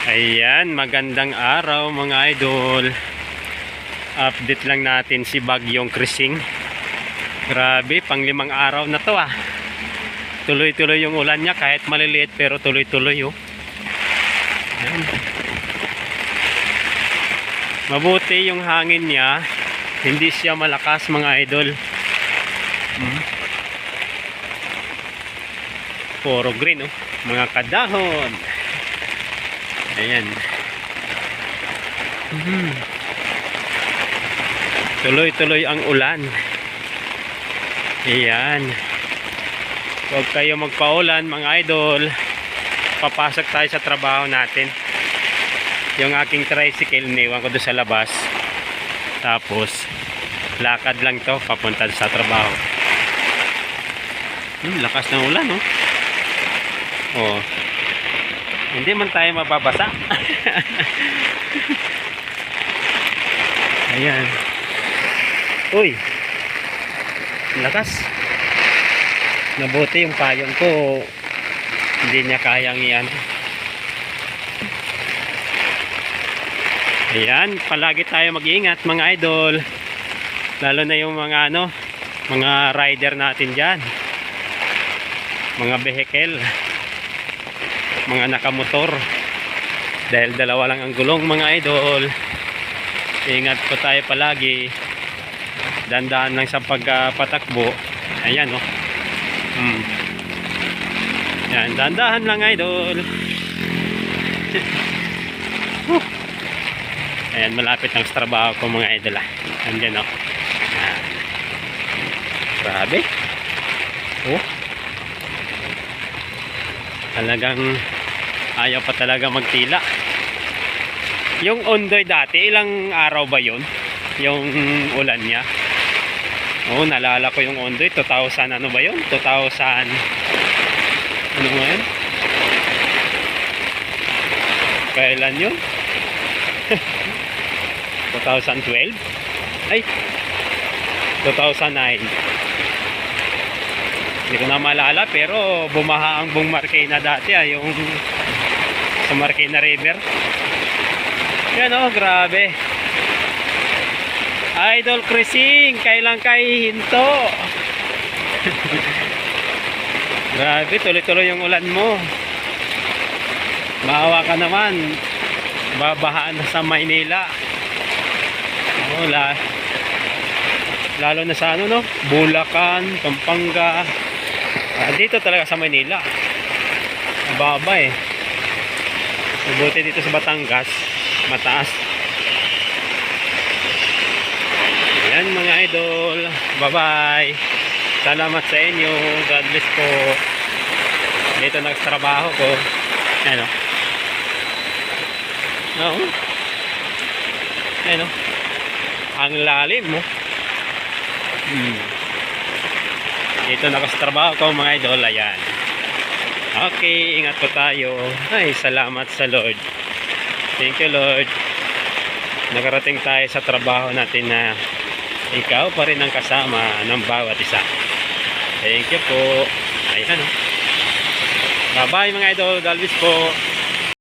Ayan, magandang araw mga idol. Update lang natin si Bagyong Krising. Grabe, pang 5 araw na to ah. Tuloy-tuloy yung ulan niya kahit maliliit pero tuloy-tuloy oh. Ayan. Mabuti yung hangin niya, hindi siya malakas mga idol. Puro green oh, mga kadahon. Ayan. Tuloy-tuloy ang ulan. Ayan. Huwag kayo magpaulan mga idol. Papasok tayo sa trabaho natin. Yung aking tricycle iniwan ko doon sa labas. Tapos lakad lang to papunta sa trabaho. Lakas ng ulan oh. Oh. Hindi man tayo mababasa. Ayan. Uy. Lakas. Nabuti yung payong ko. Hindi niya kayang iyan. Ayan. Palagi tayo mag-iingat mga idol. Lalo na yung mga mga rider natin dyan. Mga vehicle. Mga nakamotor, dahil dalawa lang ang gulong mga idol. Ingat po tayo palagi, dandaan lang sa pagpatakbo. Ayan oh. Yan, dandahan lang idol. Ayan, malapit ang trabaho ko mga idol ah. Andyan oh. Grabe oh. Talagang ayaw pa talaga magtila. Yung Ondoy dati, ilang araw ba yun? Yung ulan niya. Oo, nalala ko yung Ondoy. 2000 ano ba yun? 2000 ano ba yun? Kailan yun? 2012? Ay 2009. Hindi ko na maalala pero bumaha ang buong Marikina dati yung sa Marikina River. Yan oh, grabe. Idol Krising, kailan kayo hinto? Grabe, tuloy-tuloy yung ulan mo. Maawa ka naman. Babahaan na sa Maynila. Oh, lalo na sa Bulacan, Pampanga. Dito talaga sa Manila mababa eh. Mabuti dito sa Batangas mataas. Ayan mga idol, bye bye, salamat sa inyo, God bless po. Dito nagtrabaho ko. Ayan o ayan o, ang lalim mo. Dito nakastrabaho ko mga idol. Ayan. Okay, ingat po tayo. Ay, salamat sa Lord. Thank you Lord. Nakarating tayo sa trabaho natin na ikaw pa rin ang kasama ng bawat isa. Thank you po. Ayan. Bye bye mga idol. God bless po.